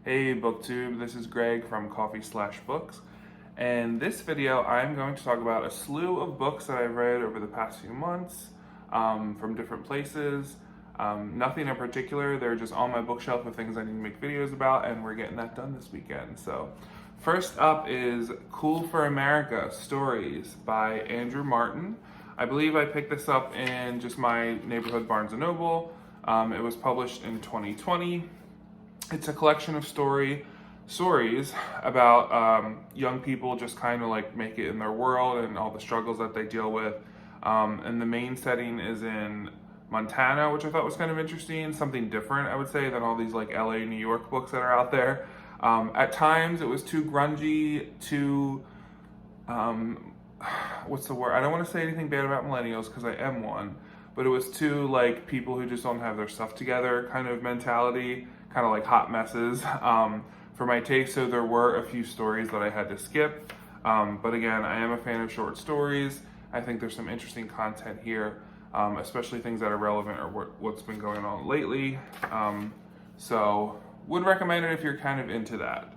Hey BookTube, this is Greg from Coffee/Books, and this video I'm going to talk about a slew of books that I've read over the past few months from different places. Nothing in particular, they're just on my bookshelf of things I need to make videos about, and we're getting that done this weekend. So first up is Cool for America Stories by Andrew Martin. I believe I picked this up in just my neighborhood Barnes & Noble. It was published in 2020. It's a collection of stories about young people just kind of like make it in their world and all the struggles that they deal with. And the main setting is in Montana, which I thought was kind of interesting, something different, I would say, than all these like LA, New York books that are out there. At times it was too grungy, too, what's the word? I don't want to say anything bad about millennials because I am one, but it was too like people who just don't have their stuff together kind of mentality, kind of like hot messes for my taste. So there were a few stories that I had to skip. But again, I am a fan of short stories. I think there's some interesting content here, especially things that are relevant or what's been going on lately. So would recommend it if you're kind of into that.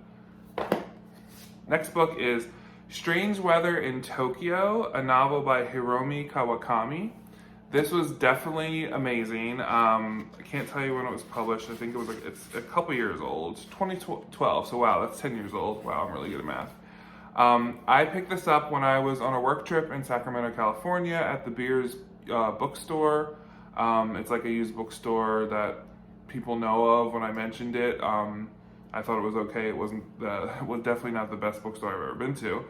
Next book is Strange Weather in Tokyo, a novel by Hiromi Kawakami. This was definitely amazing. I can't tell you when it was published. I think it was it's a couple years old, 2012. So wow, that's 10 years old. Wow, I'm really good at math. I picked this up when I was on a work trip in Sacramento, California at the Beers bookstore. It's like a used bookstore that people know of. When I mentioned it, I thought it was okay. It was definitely not the best bookstore I've ever been to.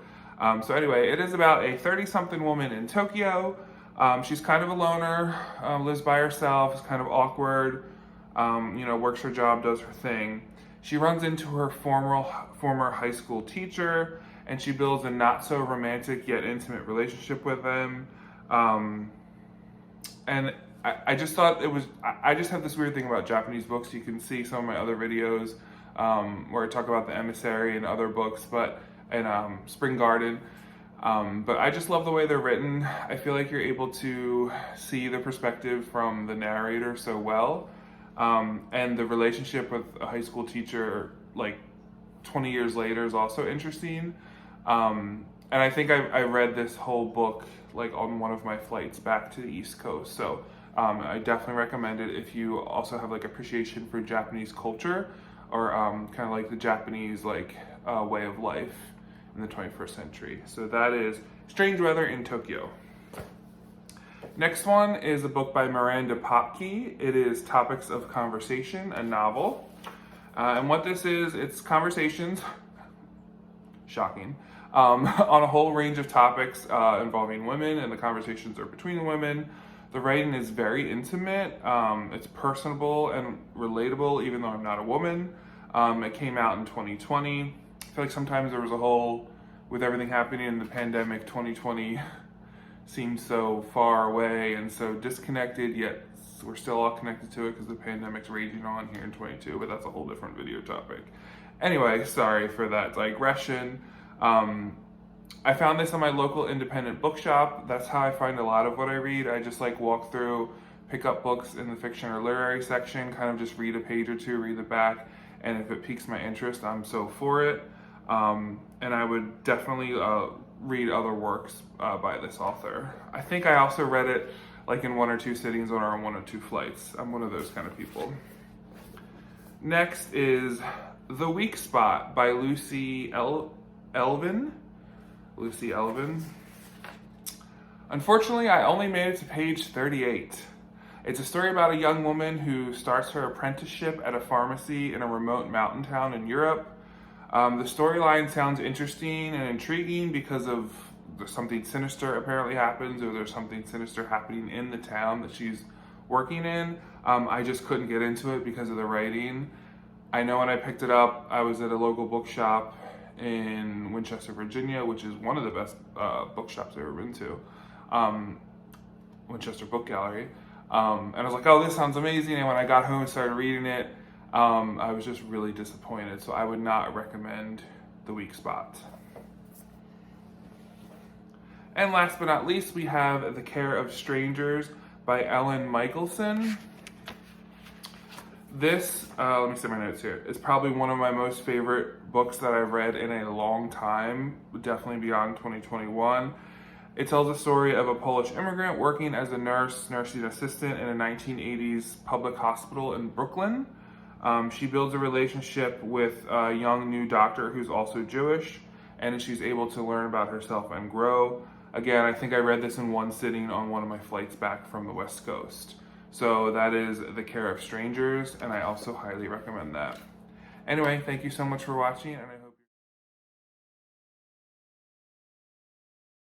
So anyway, it is about a 30-something woman in Tokyo. She's kind of a loner, lives by herself, is kind of awkward, works her job, does her thing. She runs into her former high school teacher, and she builds a not so romantic yet intimate relationship with him. And I just thought I just have this weird thing about Japanese books. You can see some of my other videos where I talk about The Emissary and other books, and Spring Garden. But I just love the way they're written. I feel like you're able to see the perspective from the narrator so well. And the relationship with a high school teacher, like 20 years later, is also interesting. And I think I read this whole book like on one of my flights back to the East Coast. So I definitely recommend it if you also have like appreciation for Japanese culture or kind of like the Japanese like way of life in the 21st century. So that is Strange Weather in Tokyo. Next one is a book by Miranda Popkey. It is Topics of Conversation, a novel. And what this is, it's conversations, shocking, on a whole range of topics involving women, and the conversations are between the women. The writing is very intimate. It's personable and relatable, even though I'm not a woman. It came out in 2020. I feel like sometimes there was a whole, with everything happening in the pandemic, 2020 seems so far away and so disconnected, yet we're still all connected to it because the pandemic's raging on here in 22, but that's a whole different video topic. Anyway, sorry for that digression. I found this on my local independent bookshop. That's how I find a lot of what I read. I just like walk through, pick up books in the fiction or literary section, kind of just read a page or two, read the back, and if it piques my interest, I'm so for it. And I would definitely read other works by this author. I think I also read it like in one or two sittings or on one or two flights. I'm one of those kind of people. Next is The Weak Spot by Lucie Elven. Lucie Elven. Unfortunately, I only made it to page 38. It's a story about a young woman who starts her apprenticeship at a pharmacy in a remote mountain town in Europe. The storyline sounds interesting and intriguing because of something sinister apparently happens, or there's something sinister happening in the town that she's working in. I just couldn't get into it because of the writing. I know when I picked it up, I was at a local bookshop in Winchester, Virginia, which is one of the best bookshops I've ever been to, Winchester Book Gallery. And I was like, oh, this sounds amazing. And when I got home and started reading it, I was just really disappointed. So I would not recommend The Weak Spot. And last but not least, we have The Care of Strangers by Michelson. This, let me see my notes here, is probably one of my most favorite books that I've read in a long time, definitely beyond 2021. It tells the story of a Polish immigrant working as a nursing assistant in a 1980s public hospital in Brooklyn. She builds a relationship with a young new doctor who's also Jewish, and she's able to learn about herself and grow. Again, I think I read this in one sitting on one of my flights back from the West Coast. So that is The Care of Strangers, and I also highly recommend that. Anyway, thank you so much for watching, and I hope